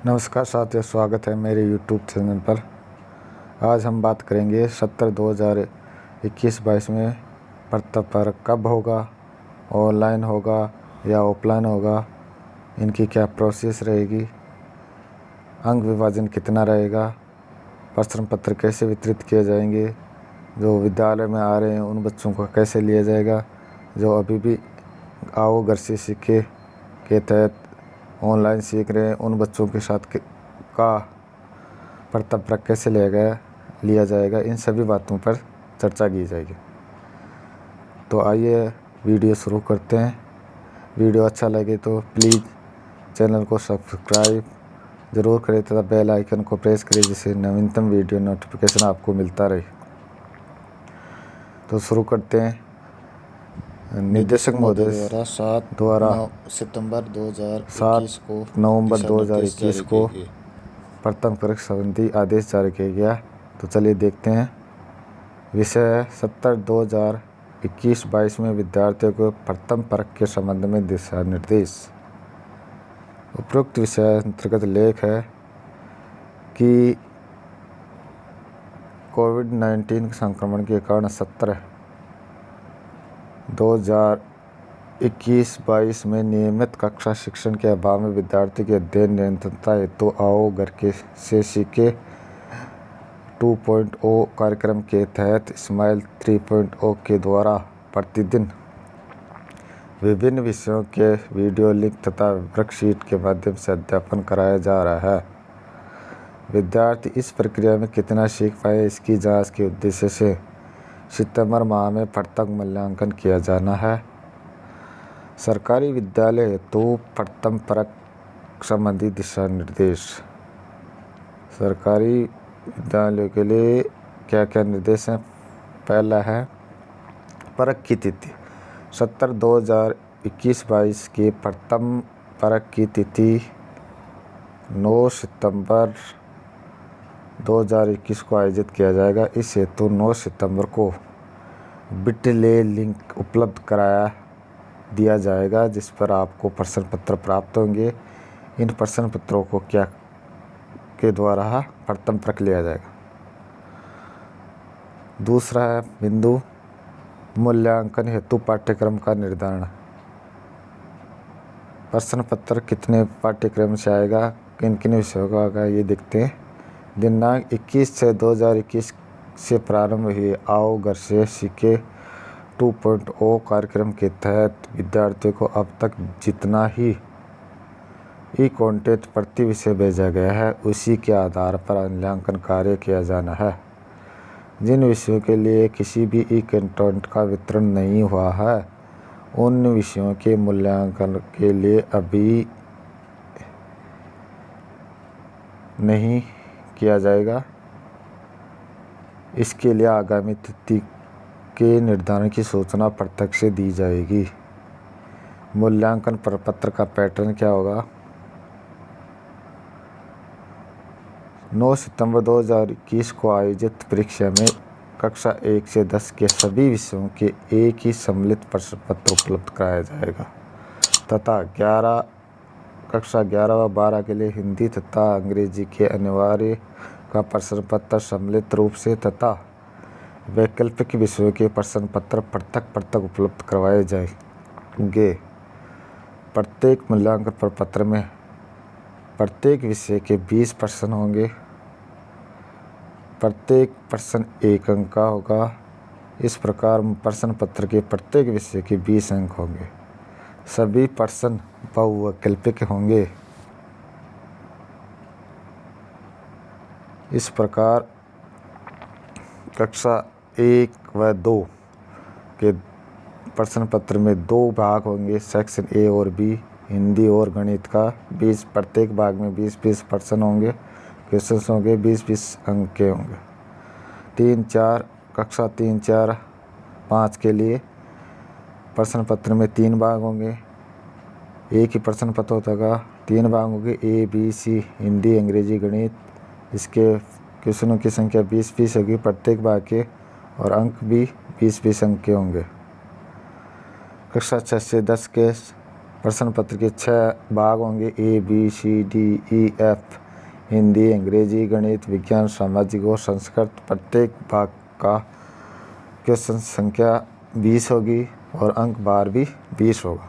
नमस्कार साथियों, स्वागत है मेरे YouTube चैनल पर। आज हम बात करेंगे 2021-22 में प्रथम वर्ग कब होगा, ऑनलाइन होगा या ऑफलाइन होगा, इनकी क्या प्रोसेस रहेगी, अंक विभाजन कितना रहेगा, प्रश्न पत्र कैसे वितरित किए जाएंगे, जो विद्यालय में आ रहे हैं उन बच्चों को कैसे लिया जाएगा, जो अभी भी आओ घर से सीखे के तहत ऑनलाइन सीख रहे हैं उन बच्चों के साथ का प्रथम वर्ग कैसे लिया जाएगा, इन सभी बातों पर चर्चा की जाएगी। तो आइए वीडियो शुरू करते हैं। वीडियो अच्छा लगे तो प्लीज़ चैनल को सब्सक्राइब ज़रूर करें तथा बेल आइकन को प्रेस करें, जिससे नवीनतम वीडियो नोटिफिकेशन आपको मिलता रहे। तो शुरू करते हैं। निदेशक महोदय द्वारा 7 नवंबर 2021 को प्रथम वर्ग संबंधी आदेश जारी किया गया। तो चलिए देखते हैं। विषय है 2021-22 में विद्यार्थियों को प्रथम वर्ग के संबंध में दिशा निर्देश। उपरोक्त विषय अंतर्गत लेख है कि कोविड-19 संक्रमण के कारण 2021-22 में नियमित कक्षा शिक्षण के अभाव में विद्यार्थी के अध्ययन निरंतरता हेतु आओ घर से सीखे 2.0 कार्यक्रम के तहत स्माइल 3.0 के द्वारा प्रतिदिन विभिन्न विषयों के वीडियो लिंक तथा वर्कशीट के माध्यम से अध्यापन कराया जा रहा है। विद्यार्थी इस प्रक्रिया में कितना सीख पाए, इसकी जांच के उद्देश्य से सितंबर माह में प्रथम मूल्यांकन किया जाना है। सरकारी विद्यालय हेतु प्रथम वर्ग संबंधी दिशा निर्देश। सरकारी विद्यालयों के लिए क्या क्या निर्देश हैं? पहला है वर्ग की तिथि। 2021-22 की प्रथम वर्ग की तिथि 9 सितंबर 2021 को आयोजित किया जाएगा। इस हेतु 9 सितंबर को बिटले लिंक उपलब्ध कराया दिया जाएगा, जिस पर आपको प्रश्न पत्र प्राप्त होंगे। इन प्रश्न पत्रों को के द्वारा प्रथम वर्ग लिया जाएगा। दूसरा है बिंदु मूल्यांकन हेतु पाठ्यक्रम का निर्धारण। प्रश्न पत्र कितने पाठ्यक्रम से आएगा, किन किन विषयों का आएगा, ये देखते हैं। दिनांक 21/6/2021 से प्रारंभ हुए आओ घर से सीखे 2.0 कार्यक्रम के तहत विद्यार्थियों को अब तक जितना ही कंटेंट प्रति विषय भेजा गया है, उसी के आधार पर मूल्यांकन कार्य किया जाना है। जिन विषयों के लिए किसी भी कंटेंट का वितरण नहीं हुआ है, उन विषयों के मूल्यांकन के लिए अभी नहीं किया जाएगा। इसके लिए आगामी तिथि के निर्धारण की सूचना प्रत्यक्ष से दी जाएगी। मूल्यांकन प्रपत्र का पैटर्न क्या होगा? 9 सितंबर 2021 को आयोजित परीक्षा में कक्षा 1 से 10 के सभी विषयों के एक ही सम्मिलित प्रश्न पत्र उपलब्ध कराया जाएगा तथा कक्षा 11 व 12 के लिए हिंदी तथा अंग्रेजी के अनिवार्य का प्रश्न पत्र सम्मिलित रूप से तथा वैकल्पिक विषयों के प्रश्न पत्र पृथक उपलब्ध करवाए जाएंगे। प्रत्येक मूल्यांकन प्रपत्र में प्रत्येक विषय के 20 प्रश्न होंगे। प्रत्येक प्रश्न 1 अंक का होगा। इस प्रकार प्रश्न पत्र के प्रत्येक विषय के 20 अंक होंगे। सभी प्रश्न बहुवैकल्पिक होंगे। इस प्रकार कक्षा 1 व 2 के प्रश्न पत्र में 2 भाग होंगे, सेक्शन ए और बी, हिंदी और गणित का 20, प्रत्येक भाग में 20-20 प्रश्न होंगे, क्वेश्चंस होंगे, 20-20 अंक के होंगे। 3-4 कक्षा 3-4-5 के लिए प्रश्न पत्र में 3 भाग होंगे। एक ही प्रश्न पत्र होगा, 3 भाग होंगे, ए बी सी, हिंदी अंग्रेजी गणित। इसके क्वेश्चनों की संख्या 20-20 होगी प्रत्येक भाग के, और अंक भी 20-20 अंक के होंगे। कक्षा 6 से 10 के प्रश्न पत्र के 6 भाग होंगे, A, B, C, D, E, F। Hindi, अंग्रेजी, गणित, विज्ञान, सामाजिक और संस्कृत। प्रत्येक भाग का क्वेश्चन संख्या 20 होगी और अंक बार भी 20 होगा।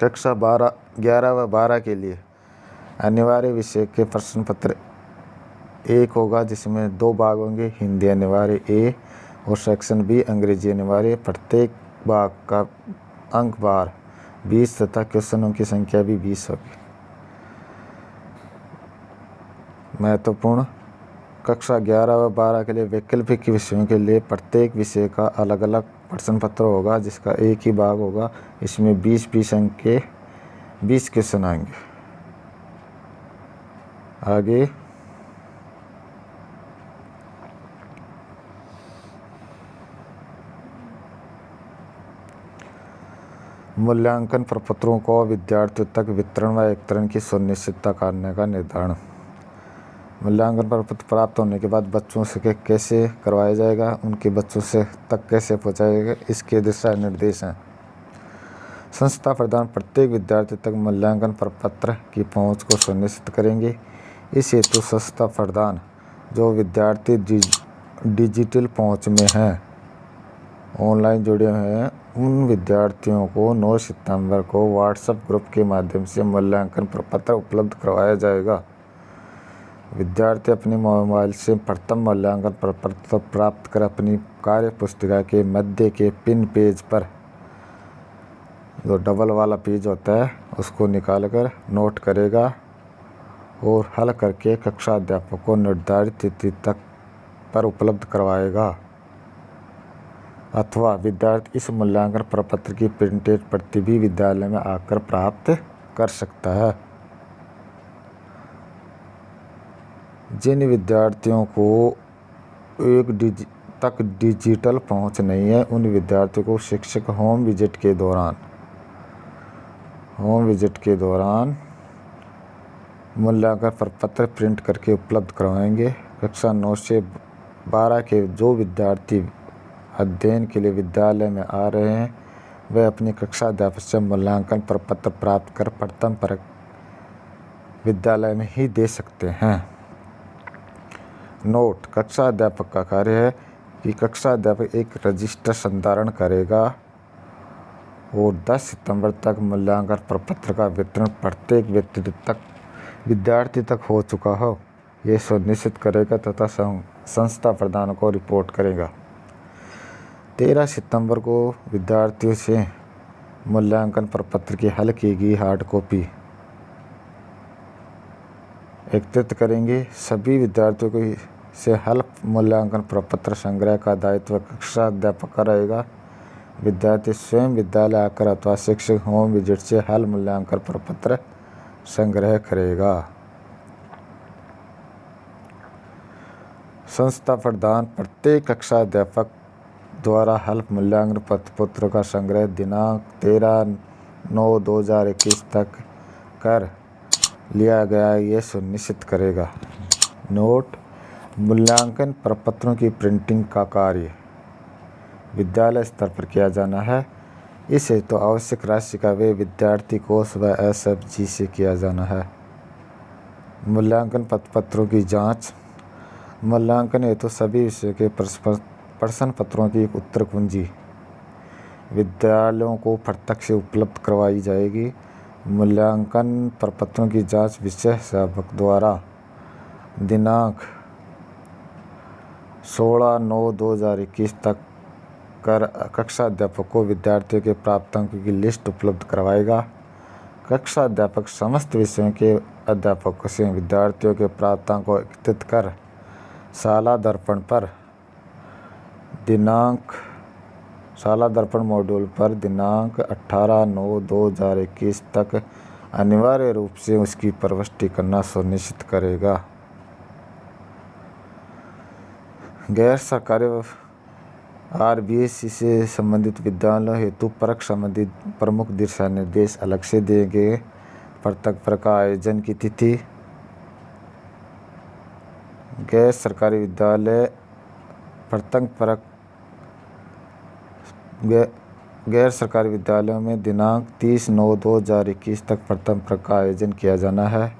कक्षा 11 व 12 के लिए अनिवार्य विषय के प्रश्न पत्र 1 होगा, जिसमें 2 भाग होंगे, हिंदी अनिवार्य A और सेक्शन B अंग्रेजी अनिवार्य। प्रत्येक भाग का अंक बार 20 तथा क्वेश्चनों की संख्या भी 20 होगी। महत्वपूर्ण, कक्षा 11 व 12 के लिए वैकल्पिक विषयों के लिए प्रत्येक विषय का अलग अलग प्रश्न पत्र होगा, जिसका एक ही भाग होगा। इसमें 20-20 अंक के 20 क्वेश्चन आएंगे। आगे मूल्यांकन प्रपत्रों को विद्यार्थियों तक वितरण व वितरण की सुनिश्चितता करने का निर्धारण। मूल्यांकन प्रपत्र प्राप्त होने के बाद बच्चों से कैसे करवाया जाएगा, उनके बच्चों से तक कैसे पहुंचाया जाएगा, इसके दिशा निर्देश हैं। संस्था प्रधान प्रत्येक विद्यार्थी तक मूल्यांकन प्रपत्र की पहुंच को सुनिश्चित करेंगे। इस हेतु संस्था प्रधान जो विद्यार्थी डिजिटल पहुंच में हैं, ऑनलाइन जुड़े हुए हैं, उन विद्यार्थियों को 9 सितंबर को व्हाट्सएप ग्रुप के माध्यम से मूल्यांकन प्रपत्र उपलब्ध करवाया जाएगा। विद्यार्थी अपने मोबाइल से प्रथम मूल्यांकन प्रपत्र प्राप्त कर अपनी कार्य पुस्तिका के मध्य के पिन पेज पर, जो डबल वाला पेज होता है, उसको निकाल कर नोट करेगा और हल करके कक्षा अध्यापक को निर्धारित तिथि तक पर उपलब्ध करवाएगा। अथवा विद्यार्थी इस मूल्यांकन प्रपत्र की प्रिंटेड प्रति भी विद्यालय में आकर प्राप्त कर सकता है। जिन विद्यार्थियों को एक डिजिटल पहुंच नहीं है, उन विद्यार्थियों को शिक्षक होम विजिट के दौरान मूल्यांकन प्रपत्र प्रिंट करके उपलब्ध करवाएंगे। कक्षा 9 से 12 के जो विद्यार्थी अध्ययन के लिए विद्यालय में आ रहे हैं, वे अपनी कक्षा अध्यापक से मूल्यांकन प्रपत्र प्राप्त कर प्रथम परख विद्यालय में ही दे सकते हैं। नोट, कक्षा अध्यापक का कार्य है कि कक्षा अध्यापक एक रजिस्टर संधारण करेगा और 10 सितंबर तक मूल्यांकन प्रपत्र का वितरण प्रत्येक विद्यार्थी तक हो चुका हो, ये सुनिश्चित करेगा तथा संस्था प्रधान को रिपोर्ट करेगा। 13 सितंबर को विद्यार्थियों से मूल्यांकन प्रपत्र की हल की गई हार्ड कॉपी एकत्रित करेंगे। सभी विद्यार्थियों को से हल मूल्यांकन प्रपत्र संग्रह का दायित्व कक्षा अध्यापक का रहेगा। विद्यार्थी स्वयं विद्यालय आकर अथवा शिक्षक होम विजिट से हल मूल्यांकन प्रपत्र संग्रह करेगा। संस्था प्रधान प्रत्येक कक्षा अध्यापक द्वारा हल मूल्यांकन प्रपत्रों का संग्रह दिनांक 13/9/2021 तक कर लिया गया, ये सुनिश्चित करेगा। नोट, मूल्यांकन प्रपत्रों की प्रिंटिंग का कार्य विद्यालय स्तर पर किया जाना है। इस हेतु आवश्यक राशि का व्यय विद्यार्थी कोष व SFG से किया जाना है। मूल्यांकन प्रपत्रों की जांच, मूल्यांकन हेतु सभी विषयों के प्रश्न पत्रों की एक उत्तर कुंजी विद्यालयों को प्रत्यक्ष उपलब्ध करवाई जाएगी। मूल्यांकन प्रपत्रों की जांच विषय अध्यापक द्वारा दिनांक 16/9/2021 तक कर कक्षा अध्यापक को विद्यार्थियों के प्राप्तांकों की लिस्ट उपलब्ध करवाएगा। कक्षा अध्यापक समस्त विषयों के अध्यापकों से विद्यार्थियों के प्राप्तांकों को एकत्रित कर शाला दर्पण मॉड्यूल पर दिनांक 18/9/2021 तक अनिवार्य रूप से उसकी प्रविष्टि करना सुनिश्चित करेगा। गैर सरकारी RBSE से संबंधित विद्यालयों हेतु परख संबंधित प्रमुख दिशा निर्देश अलग से दिए गए। प्रत्येक परख का आयोजन की तिथि, गैर सरकारी विद्यालय प्रत्येक परख गैर सरकारी विद्यालयों में दिनांक 30/9/2021 तक प्रथम वर्ग का आयोजन किया जाना है।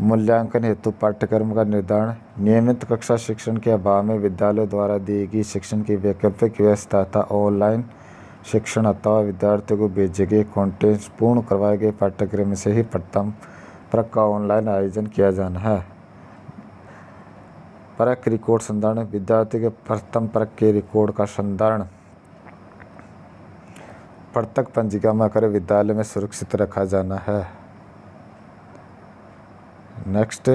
मूल्यांकन हेतु पाठ्यक्रम का निर्धारण। नियमित कक्षा शिक्षण के अभाव में विद्यालयों द्वारा दी गई शिक्षण की वैकल्पिक व्यवस्था तथा ऑनलाइन शिक्षण अथवा विद्यार्थियों को भेजे गए कंटेंट पूर्ण करवाए गए पाठ्यक्रम से ही प्रथम वर्ग का ऑनलाइन आयोजन किया जाना है। परख रिकॉर्ड संधारण। विद्यार्थी के प्रथम वर्ग के रिकॉर्ड का संधारण प्रत्येक पंजिका में कर विद्यालय में सुरक्षित रखा जाना है। नेक्स्ट,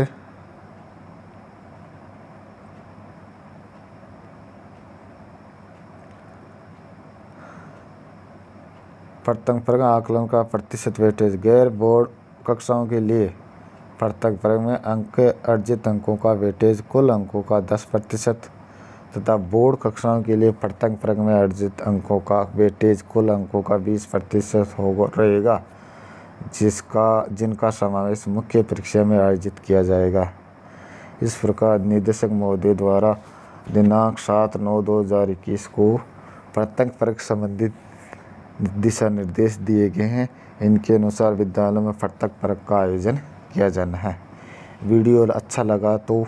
प्रथम वर्ग आकलन का प्रतिशत वेटेज। गैर बोर्ड कक्षाओं के लिए प्रत्येक वर्ग में अंक अर्जित अंकों का वेटेज कुल अंकों का 10% तथा बोर्ड कक्षाओं के लिए प्रत्येक वर्ग में अर्जित अंकों का वेटेज कुल अंकों का 20% रहेगा, जिनका समावेश मुख्य परीक्षा में आयोजित किया जाएगा। इस प्रकार निदेशक महोदय द्वारा दिनांक 7/9/2021 को प्रत्येक वर्ग संबंधित दिशा निर्देश दिए गए हैं। इनके अनुसार विद्यालयों में प्रत्येक वर्ग का आयोजन किया जाना है। वीडियो अच्छा लगा तो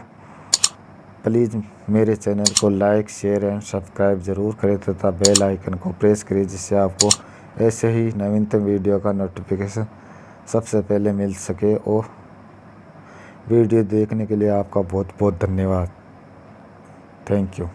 प्लीज़ मेरे चैनल को लाइक, शेयर एंड सब्सक्राइब जरूर करें तथा बेल आइकन को प्रेस करें, जिससे आपको ऐसे ही नवीनतम वीडियो का नोटिफिकेशन सबसे पहले मिल सके। और वीडियो देखने के लिए आपका बहुत बहुत धन्यवाद। Thank you.